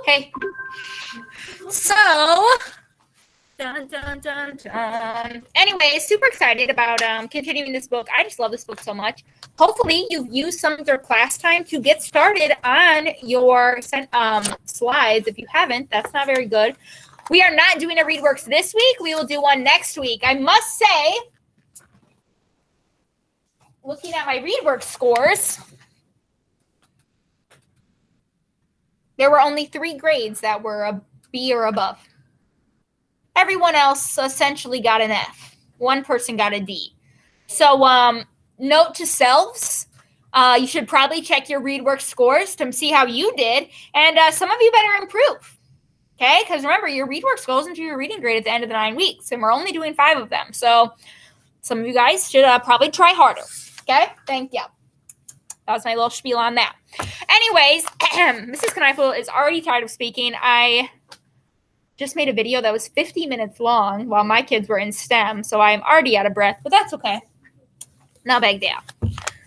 Hey. So, dun, dun, dun, dun. Anyway, super excited about continuing this book. I just love this book so much. Hopefully, you've used some of your class time to get started on your slides. If you haven't, that's not very good. We are not doing a ReadWorks this week. We will do one next week. I must say, looking at my ReadWorks scores, there were only 3 grades that were a B or above. Everyone else essentially got an F. One person got a D. So note to selves, you should probably check your ReadWorks scores to see how you did. And some of you better improve. Okay? Because remember, your ReadWorks goes into your reading grade at the end of the 9 weeks. And we're only doing 5 of them. So some of you guys should probably try harder. Okay? Thank you. That was my little spiel on that. Anyways, Mrs. Kneifel is already tired of speaking. I just made a video that was 50 minutes long while my kids were in STEM, so I'm already out of breath, but that's okay. No big deal.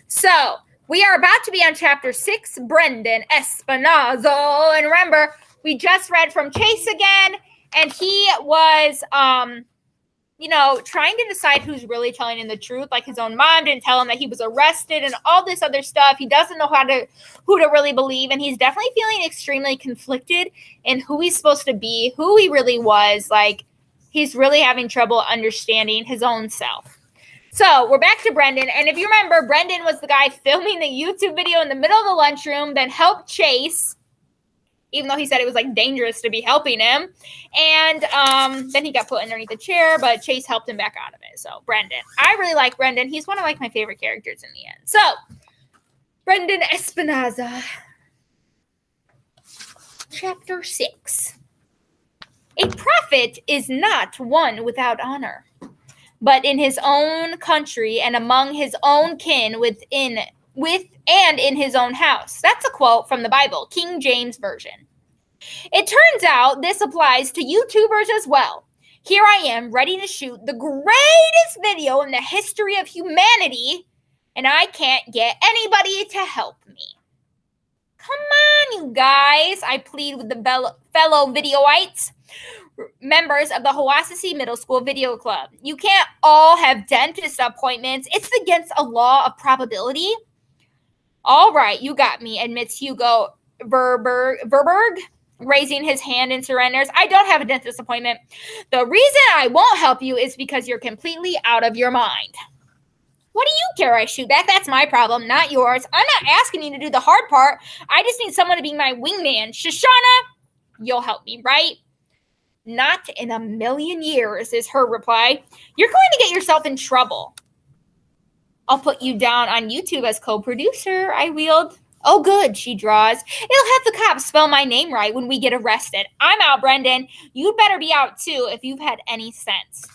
So, we are about to be on Chapter 6, Brendan Espinazo. And remember, we just read from Chase again, and he was, trying to decide who's really telling him the truth. Like his own mom didn't tell him that he was arrested and all this other stuff. He doesn't know who to really believe. And he's definitely feeling extremely conflicted in who he's supposed to be, who he really was. Like he's really having trouble understanding his own self. So we're back to Brendan. And if you remember, Brendan was the guy filming the YouTube video in the middle of the lunchroom, then helped Chase, even though he said it was like dangerous to be helping him. And then he got put underneath the chair, but Chase helped him back out of it. So Brendan, I really like Brendan. He's one of my favorite characters in the end. So Brendan Espinaza, Chapter 6. A prophet is not one without honor, but in his own country and among his own kin and in his own house. That's a quote from the Bible, King James Version. It turns out this applies to YouTubers as well. Here I am, ready to shoot the greatest video in the history of humanity, and I can't get anybody to help me. Come on, you guys, I plead with the fellow videoites, members of the Hiwassee Middle School Video Club. You can't all have dentist appointments. It's against a law of probability. All right, you got me, admits Hugo Verberg, raising his hand and surrenders. I don't have a dentist appointment. The reason I won't help you is because you're completely out of your mind. What do you care I shoot back? That's my problem, not yours. I'm not asking you to do the hard part. I just need someone to be my wingman. Shoshana, you'll help me, right? Not in a million years, is her reply. You're going to get yourself in trouble. I'll put you down on YouTube as co-producer, I wheeled. Oh, good, she draws. It'll have the cops spell my name right when we get arrested. I'm out, Brendan. You'd better be out, too, if you've had any sense.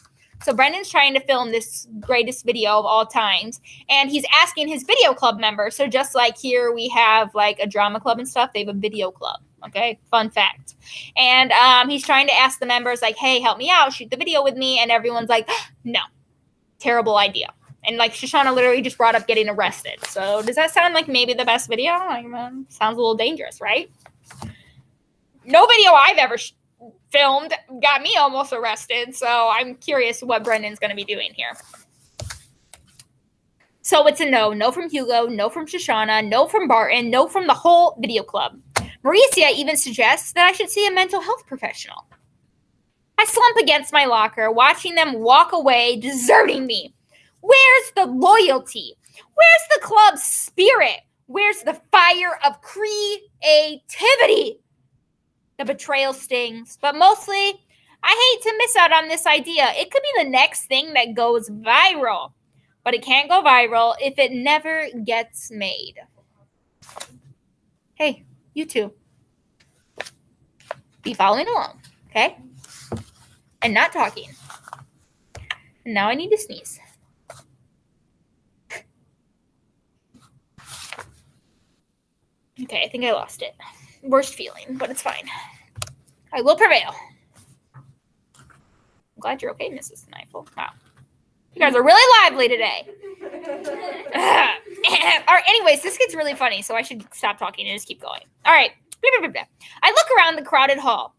So Brendan's trying to film this greatest video of all times, and he's asking his video club members. So just like here we have like a drama club and stuff, they have a video club. Okay, fun fact. And he's trying to ask the members like, hey, help me out, shoot the video with me. And everyone's like, no, terrible idea. And like Shoshana literally just brought up getting arrested. So does that sound like maybe the best video? Sounds a little dangerous, right? No video I've ever filmed got me almost arrested. So I'm curious what Brendan's going to be doing here. So it's a no. No from Hugo, no from Shoshana, no from Barton, no from the whole video club. Mauricia even suggests that I should see a mental health professional. I slump against my locker, watching them walk away, deserting me. Where's the loyalty? Where's the club's spirit? Where's the fire of creativity? The betrayal stings, but mostly, I hate to miss out on this idea. It could be the next thing that goes viral, but it can't go viral if it never gets made. Hey, you two, be following along, okay? And not talking. And now I need to sneeze. Okay, I think I lost it. Worst feeling, but it's fine. I will prevail. I'm glad you're okay, Mrs. Kneifel. Wow. You guys are really lively today. All right, anyways, this gets really funny, so I should stop talking and just keep going. All right. Blah, blah, blah, blah. I look around the crowded hall.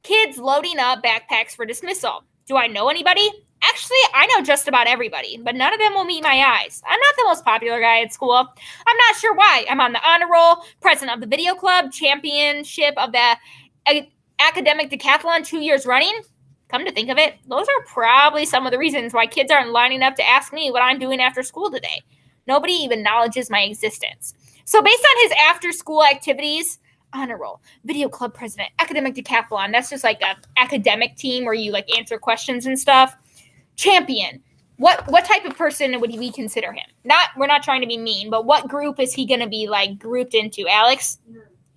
Kids loading up backpacks for dismissal. Do I know anybody? Actually, I know just about everybody, but none of them will meet my eyes. I'm not the most popular guy at school. I'm not sure why. I'm on the honor roll, president of the video club, championship of the academic decathlon 2 years running. Come to think of it, those are probably some of the reasons why kids aren't lining up to ask me what I'm doing after school today. Nobody even acknowledges my existence. So based on his after-school activities, honor roll, video club president, academic decathlon, that's just like an academic team where you like answer questions and stuff. Champion, what type of person would we consider him? We're not trying to be mean, but what group is he going to be like grouped into, Alex?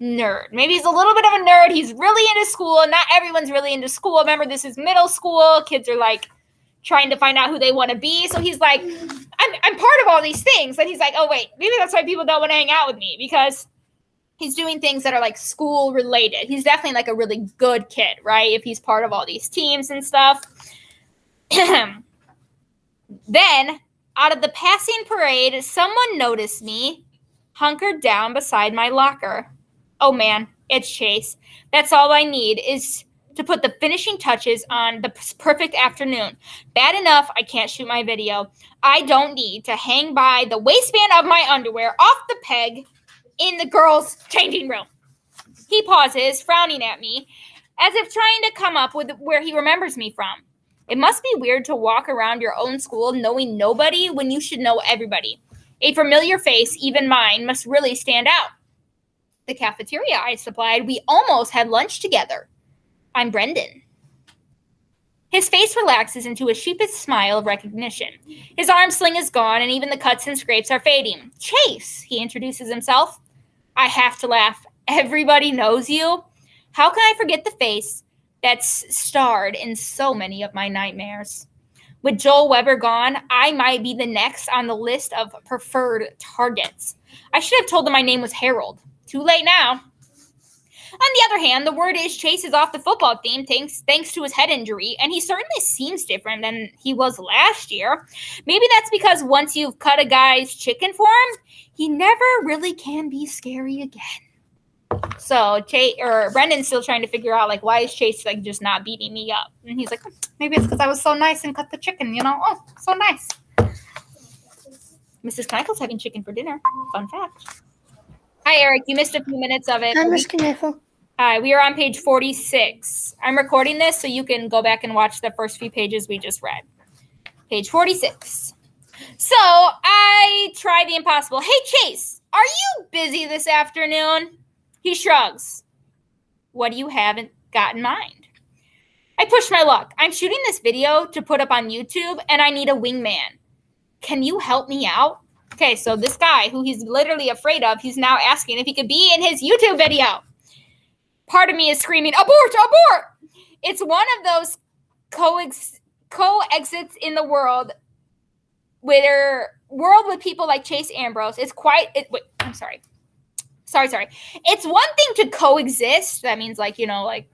Nerd. Maybe he's a little bit of a nerd. He's really into school. Not everyone's really into school. Remember, this is middle school. Kids are like trying to find out who they want to be. So he's like, I'm part of all these things. And he's like, oh, wait, maybe that's why people don't want to hang out with me, because he's doing things that are like school related. He's definitely like a really good kid, right? If he's part of all these teams and stuff. Then, out of the passing parade, someone noticed me hunkered down beside my locker. Oh man, it's Chase. That's all I need is to put the finishing touches on the perfect afternoon. Bad enough I can't shoot my video. I don't need to hang by the waistband of my underwear off the peg in the girls' changing room. He pauses, frowning at me, as if trying to come up with where he remembers me from. It must be weird to walk around your own school knowing nobody when you should know everybody. A familiar face, even mine, must really stand out. The cafeteria, I supplied. We almost had lunch together. I'm Brendan. His face relaxes into a sheepish smile of recognition. His arm sling is gone, and even the cuts and scrapes are fading. Chase, he introduces himself. I have to laugh. Everybody knows you. How can I forget the face that's starred in so many of my nightmares? With Joel Weber gone, I might be the next on the list of preferred targets. I should have told them my name was Harold. Too late now. On the other hand, the word is Chase is off the football team thanks to his head injury, and he certainly seems different than he was last year. Maybe that's because once you've cut a guy's chicken for him, he never really can be scary again. So Brendan's still trying to figure out, like, why is Chase like just not beating me up? And he's like, maybe it's because I was so nice and cut the chicken, you know? Oh, so nice. Mrs. Knifel's having chicken for dinner. Fun fact. Hi, Eric. You missed a few minutes of it. Hi, Miss Kniffle. Hi, we are on page 46. I'm recording this so you can go back and watch the first few pages we just read. Page 46. So I try the impossible. Hey, Chase, are you busy this afternoon? He shrugs. What do you haven't got in mind? I push my luck. I'm shooting this video to put up on YouTube, and I need a wingman. Can you help me out? Okay, so this guy who he's literally afraid of, he's now asking if he could be in his YouTube video. Part of me is screaming, abort, abort! It's one of those co-exits in the world with people like Chase Ambrose. It's Sorry. It's one thing to coexist. That means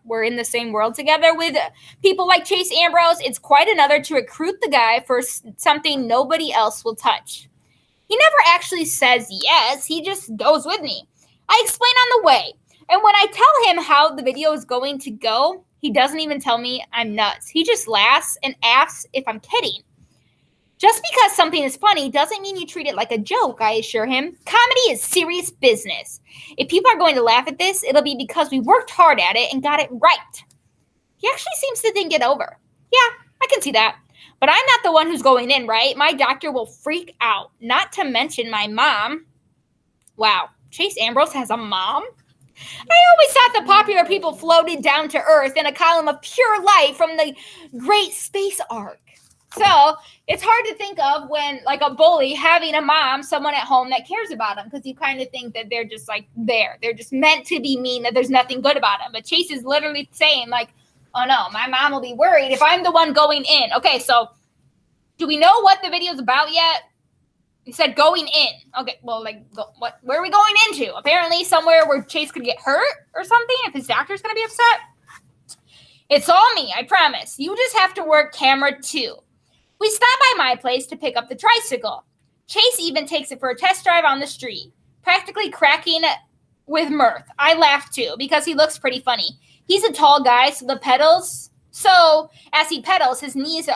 we're in the same world together with people like Chase Ambrose. It's quite another to recruit the guy for something nobody else will touch. He never actually says yes. He just goes with me. I explain on the way. And when I tell him how the video is going to go, he doesn't even tell me I'm nuts. He just laughs and asks if I'm kidding. Just because something is funny doesn't mean you treat it like a joke, I assure him. Comedy is serious business. If people are going to laugh at this, it'll be because we worked hard at it and got it right. He actually seems to think it over. Yeah, I can see that. But I'm not the one who's going in, right? My doctor will freak out, not to mention my mom. Wow, Chase Ambrose has a mom? I always thought the popular people floated down to earth in a column of pure light from the great space arc. So it's hard to think of when, like a bully, having a mom, someone at home that cares about him, because you kind of think that they're just like there. They're just meant to be mean, that there's nothing good about him. But Chase is literally saying, like, oh no, my mom will be worried if I'm the one going in. Okay, so do we know what the video's about yet? He said going in. Okay, well, where are we going into? Apparently somewhere where Chase could get hurt or something if his doctor's going to be upset. It's all me, I promise. You just have to work camera 2. We stop by my place to pick up the tricycle. Chase even takes it for a test drive on the street, practically cracking with mirth. I laughed too because he looks pretty funny. He's a tall guy, so as he pedals, his knees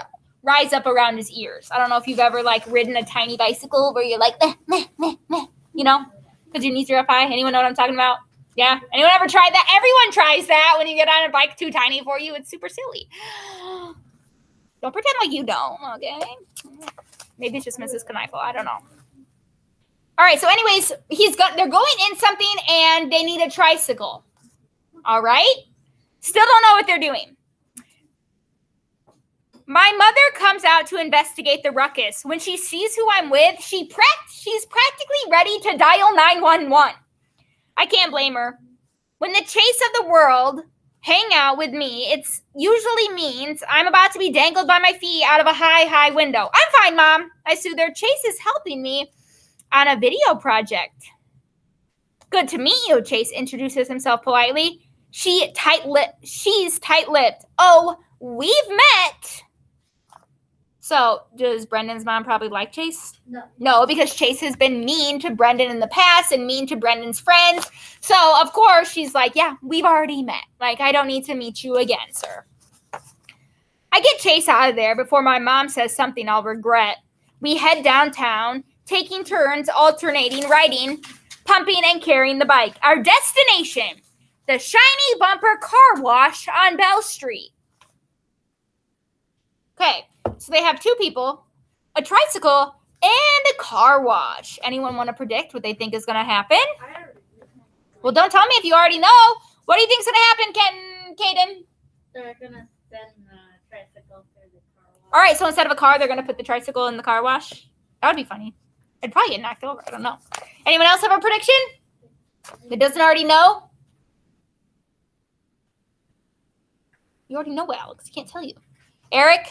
rise up around his ears. I don't know if you've ever like ridden a tiny bicycle where you're like, meh, you know, because your knees are up high. Anyone know what I'm talking about? Yeah. Anyone ever tried that? Everyone tries that when you get on a bike too tiny for you. It's super silly. Don't pretend like you don't, okay? Maybe it's just Mrs. Kneifel. I don't know. All right. So anyways, they're going in something and they need a tricycle. All right. Still don't know what they're doing. My mother comes out to investigate the ruckus. When she sees who I'm with, she's practically ready to dial 911. I can't blame her. When the chase of the world hang out with me, it usually means I'm about to be dangled by my feet out of a high window. I'm fine, Mom. I soothe her. Chase is helping me on a video project. Good to meet you, Chase introduces himself politely. She's tight-lipped. Oh, we've met. So, does Brendan's mom probably like Chase? No, because Chase has been mean to Brendan in the past and mean to Brendan's friends. So, of course, she's like, yeah, we've already met. Like, I don't need to meet you again, sir. I get Chase out of there before my mom says something I'll regret. We head downtown, taking turns, alternating, riding, pumping, and carrying the bike. Our destination, the Shiny Bumper Car Wash on Bell Street. Okay. So they have two people, a tricycle, and a car wash. Anyone want to predict what they think is going to happen? Well, don't tell me if you already know. What do you think is going to happen, Kaden? They're going to send the tricycle through the car wash. All right, so instead of a car, they're going to put the tricycle in the car wash. That would be funny. I'd probably get knocked over. I don't know. Anyone else have a prediction that doesn't already know? You already know, Alex. I can't tell you. Eric?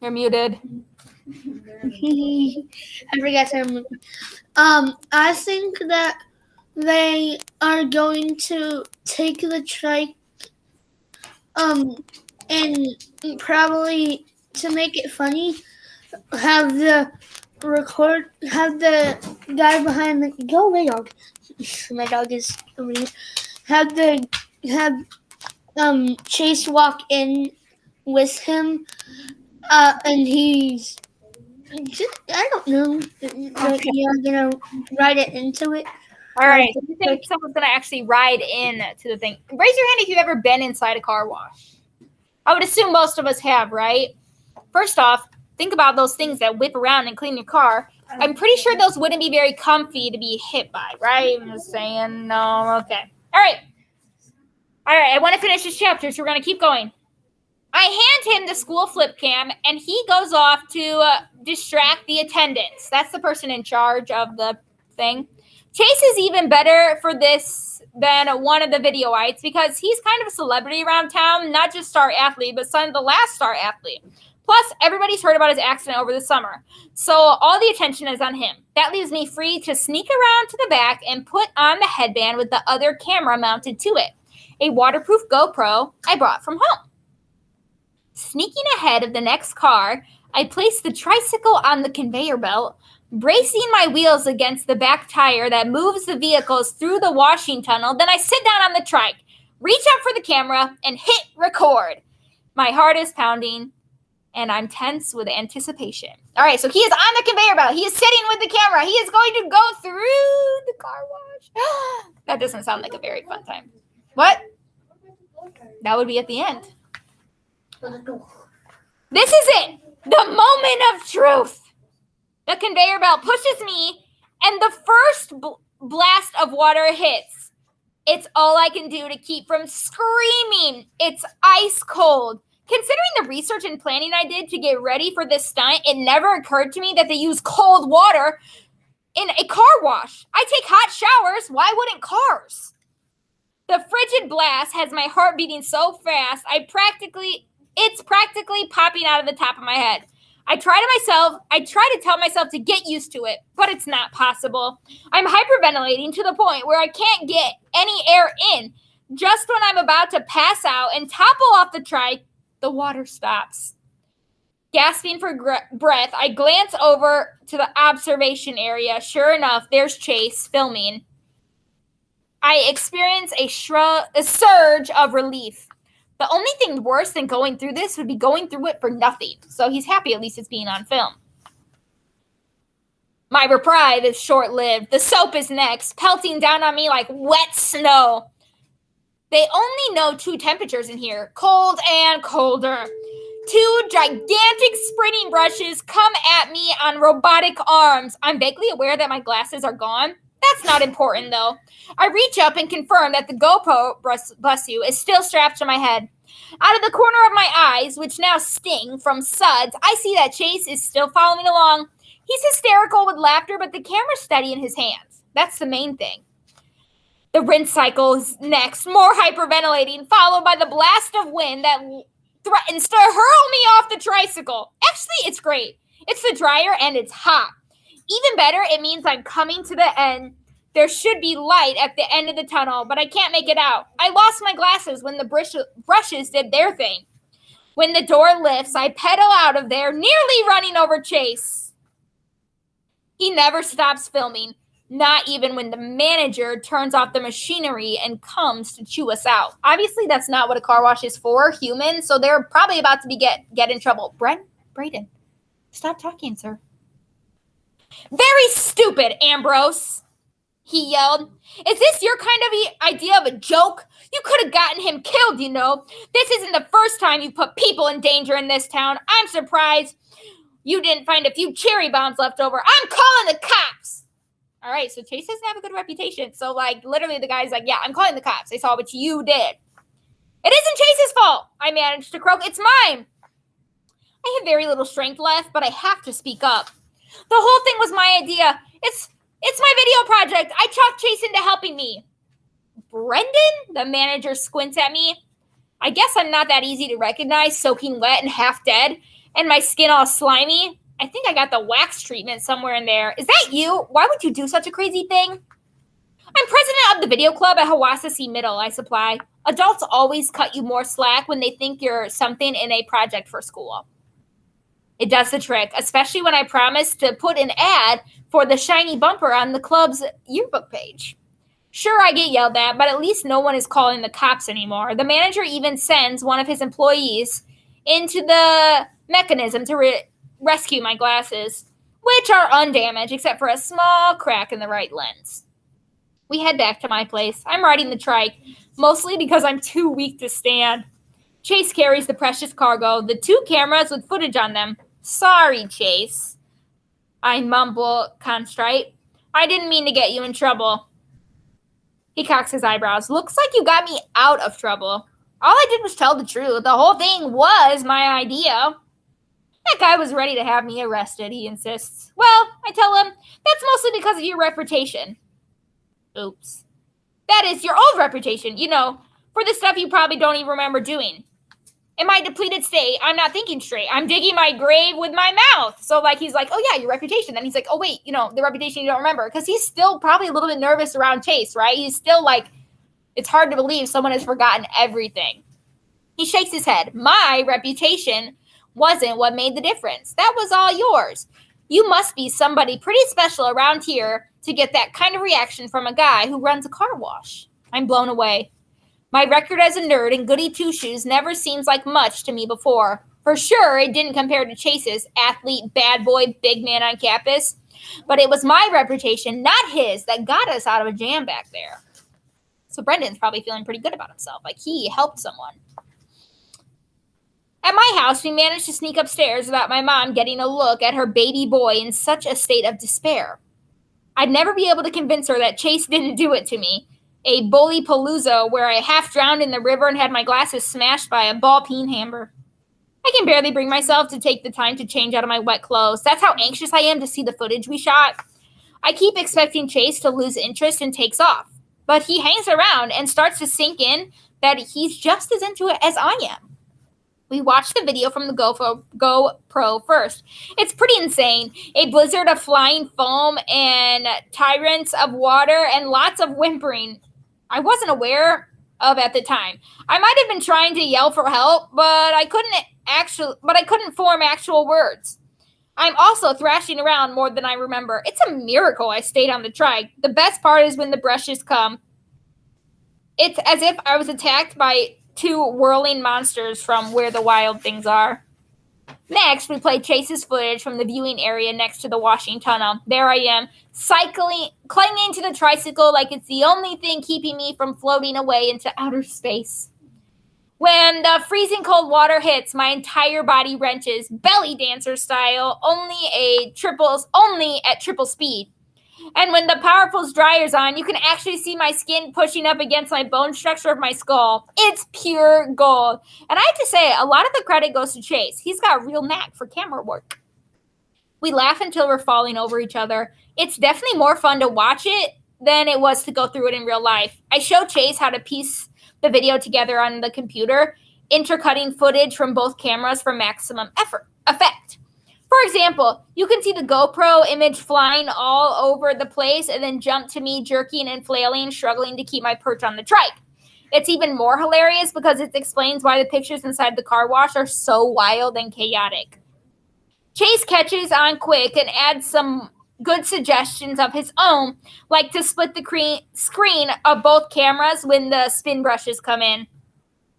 You're muted. I forgot to. I think that they are going to take the trike, and probably to make it funny, have the guy behind the go away dog. My dog is over here. Have Chase walk in with him. And he's just, I don't know, you're going to ride it into it. All right. Do you think someone's going to actually ride in to the thing? Raise your hand if you've ever been inside a car wash. I would assume most of us have, right? First off, think about those things that whip around and clean your car. I'm pretty sure those wouldn't be very comfy to be hit by, right? I'm just saying, no, okay. All right, I want to finish this chapter, so we're going to keep going. I hand him the school flip cam, and he goes off to distract the attendants. That's the person in charge of the thing. Chase is even better for this than one of the videoites because he's kind of a celebrity around town, not just star athlete, but son of the last star athlete. Plus, everybody's heard about his accident over the summer, so all the attention is on him. That leaves me free to sneak around to the back and put on the headband with the other camera mounted to it, a waterproof GoPro I brought from home. Sneaking ahead of the next car, I place the tricycle on the conveyor belt, bracing my wheels against the back tire that moves the vehicles through the washing tunnel. Then I sit down on the trike, reach out for the camera, and hit record. My heart is pounding, and I'm tense with anticipation. All right, so he is on the conveyor belt. He is sitting with the camera. He is going to go through the car wash. That doesn't sound like a very fun time. What? That would be at the end. This is it, the moment of truth. The conveyor belt pushes me, and the first blast of water hits. It's all I can do to keep from screaming. It's ice cold. Considering the research and planning I did to get ready for this stunt, it never occurred to me that they use cold water in a car wash. I take hot showers. Why wouldn't cars? The frigid blast has my heart beating so fast, it's practically popping out of the top of my head. I try to tell myself to get used to it, but it's not possible. I'm hyperventilating to the point where I can't get any air in. Just when I'm about to pass out and topple off the trike, the water stops. Gasping for breath, I glance over to the observation area. Sure enough, there's Chase filming. I experience a surge of relief. The only thing worse than going through this would be going through it for nothing. So he's happy at least it's being on film. My reprieve is short-lived. The soap is next, pelting down on me like wet snow. They only know 2 temperatures in here, cold and colder. 2 gigantic sprinting brushes come at me on robotic arms. I'm vaguely aware that my glasses are gone. That's not important, though. I reach up and confirm that the GoPro, bless you, is still strapped to my head. Out of the corner of my eyes, which now sting from suds, I see that Chase is still following along. He's hysterical with laughter, but the camera's steady in his hands. That's the main thing. The rinse cycle is next, more hyperventilating, followed by the blast of wind that threatens to hurl me off the tricycle. Actually, it's great. It's the dryer and it's hot. Even better, it means I'm coming to the end. There should be light at the end of the tunnel, but I can't make it out. I lost my glasses when the brushes did their thing. When the door lifts, I pedal out of there, nearly running over Chase. He never stops filming, not even when the manager turns off the machinery and comes to chew us out. Obviously, that's not what a car wash is for, humans, so they're probably about to get in trouble. Brayden, stop talking, sir. Very stupid, Ambrose, he yelled. Is this your kind of idea of a joke? You could have gotten him killed, you know. This isn't the first time you've put people in danger in this town. I'm surprised you didn't find a few cherry bombs left over. I'm calling the cops. All right, so Chase doesn't have a good reputation. So, literally the guy's like, yeah, I'm calling the cops. They saw what you did. It isn't Chase's fault, I managed to croak. It's mine. I have very little strength left, but I have to speak up. The whole thing was my idea. It's my video project. I talked Chase into helping me. Brendan? The manager squints at me. I guess I'm not that easy to recognize, soaking wet and half dead, and my skin all slimy. I think I got the wax treatment somewhere in there. Is that you? Why would you do such a crazy thing? I'm president of the video club at Hiwassee Middle, I supply. Adults always cut you more slack when they think you're something in a project for school. It does the trick, especially when I promise to put an ad for the shiny bumper on the club's yearbook page. Sure, I get yelled at, but at least no one is calling the cops anymore. The manager even sends one of his employees into the mechanism to rescue my glasses, which are undamaged except for a small crack in the right lens. We head back to my place. I'm riding the trike, mostly because I'm too weak to stand. Chase carries the precious cargo, the 2 cameras with footage on them. Sorry, Chase. I mumble, contrite. I didn't mean to get you in trouble. He cocks his eyebrows. Looks like you got me out of trouble. All I did was tell the truth. The whole thing was my idea. That guy was ready to have me arrested, he insists. Well, I tell him, that's mostly because of your reputation. Oops. That is your old reputation, you know, for the stuff you probably don't even remember doing. In my depleted state, I'm not thinking straight. I'm digging my grave with my mouth. So, he's like, oh, yeah, your reputation. Then he's like, oh, wait, the reputation you don't remember. Because he's still probably a little bit nervous around Chase, right? He's still it's hard to believe someone has forgotten everything. He shakes his head. My reputation wasn't what made the difference. That was all yours. You must be somebody pretty special around here to get that kind of reaction from a guy who runs a car wash. I'm blown away. My record as a nerd and goody two-shoes never seems like much to me before. For sure, it didn't compare to Chase's athlete, bad boy, big man on campus. But it was my reputation, not his, that got us out of a jam back there. So Brendan's probably feeling pretty good about himself, like he helped someone. At my house, we managed to sneak upstairs without my mom getting a look at her baby boy in such a state of despair. I'd never be able to convince her that Chase didn't do it to me. A bully palooza where I half drowned in the river and had my glasses smashed by a ball-peen hammer. I can barely bring myself to take the time to change out of my wet clothes. That's how anxious I am to see the footage we shot. I keep expecting Chase to lose interest and takes off. But he hangs around and starts to sink in that he's just as into it as I am. We watched the video from the GoPro first. It's pretty insane. A blizzard of flying foam and tyrants of water and lots of whimpering. I wasn't aware of at the time. I might have been trying to yell for help, but I couldn't form actual words. I'm also thrashing around more than I remember. It's a miracle I stayed on the trike. The best part is when the brushes come. It's as if I was attacked by two whirling monsters from Where the Wild Things Are. Next, we play Chase's footage from the viewing area next to the washing tunnel. There I am, clinging to the tricycle like it's the only thing keeping me from floating away into outer space. When the freezing cold water hits, my entire body wrenches, belly dancer style, only at triple speed. And when the powerful dryer's on, you can actually see my skin pushing up against my bone structure of my skull. It's pure gold. And I have to say, a lot of the credit goes to Chase. He's got a real knack for camera work. We laugh until we're falling over each other. It's definitely more fun to watch it than it was to go through it in real life. I show Chase how to piece the video together on the computer, intercutting footage from both cameras for maximum effect. For example, you can see the GoPro image flying all over the place and then jump to me jerking and flailing, struggling to keep my perch on the trike. It's even more hilarious because it explains why the pictures inside the car wash are so wild and chaotic. Chase catches on quick and adds some good suggestions of his own, like to split the screen of both cameras when the spin brushes come in.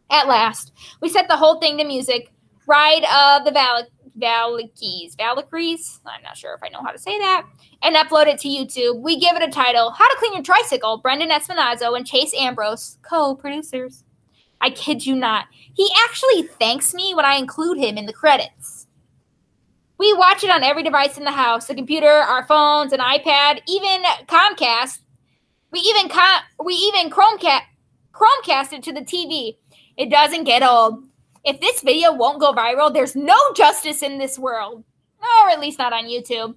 At last, we set the whole thing to music, Ride of the Valkyries, I'm not sure if I know how to say that, and upload it to YouTube. We give it a title, How to Clean Your Tricycle, Brendan Espinazo and Chase Ambrose, co-producers. I kid you not. He actually thanks me when I include him in the credits. We watch it on every device in the house, the computer, our phones, an iPad, even Comcast. We even Chromecast it to the TV. It doesn't get old. If this video won't go viral, there's no justice in this world. Or at least not on YouTube.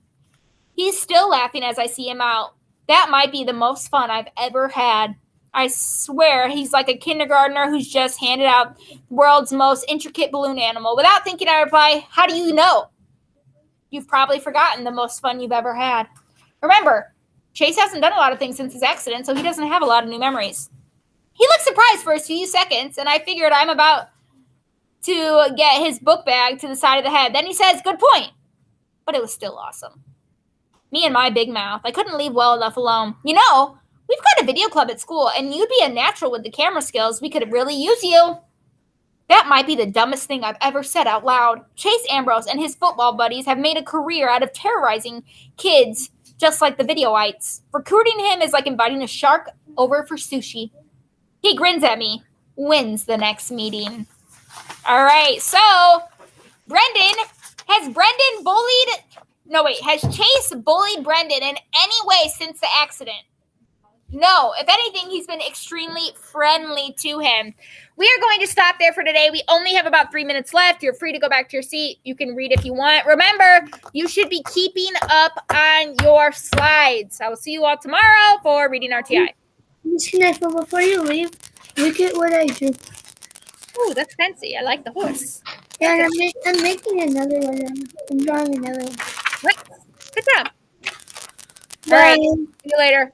He's still laughing as I see him out. That might be the most fun I've ever had. I swear he's like a kindergartner who's just handed out the world's most intricate balloon animal. Without thinking, I reply, how do you know? You've probably forgotten the most fun you've ever had. Remember, Chase hasn't done a lot of things since his accident, so he doesn't have a lot of new memories. He looked surprised for a few seconds, and I figured I'm about to get his book bag to the side of the head. Then he says, good point. But it was still awesome. Me and my big mouth. I couldn't leave well enough alone. You know, we've got a video club at school, and you'd be a natural with the camera skills. We could really use you. That might be the dumbest thing I've ever said out loud. Chase Ambrose and his football buddies have made a career out of terrorizing kids, just like the videoites. Recruiting him is like inviting a shark over for sushi. He grins at me, wins the next meeting. All right, so has Chase bullied Brendan in any way since the accident? No, if anything, he's been extremely friendly to him. We are going to stop there for today. We only have about 3 minutes left. You're free to go back to your seat. You can read if you want. Remember, you should be keeping up on your slides. I will see you all tomorrow for Reading RTI. But before you leave, look at what I drew. Ooh, that's fancy. I like the horse. Yeah, and I'm making another one. I'm drawing another one. Good job. Bye. All right. See you later.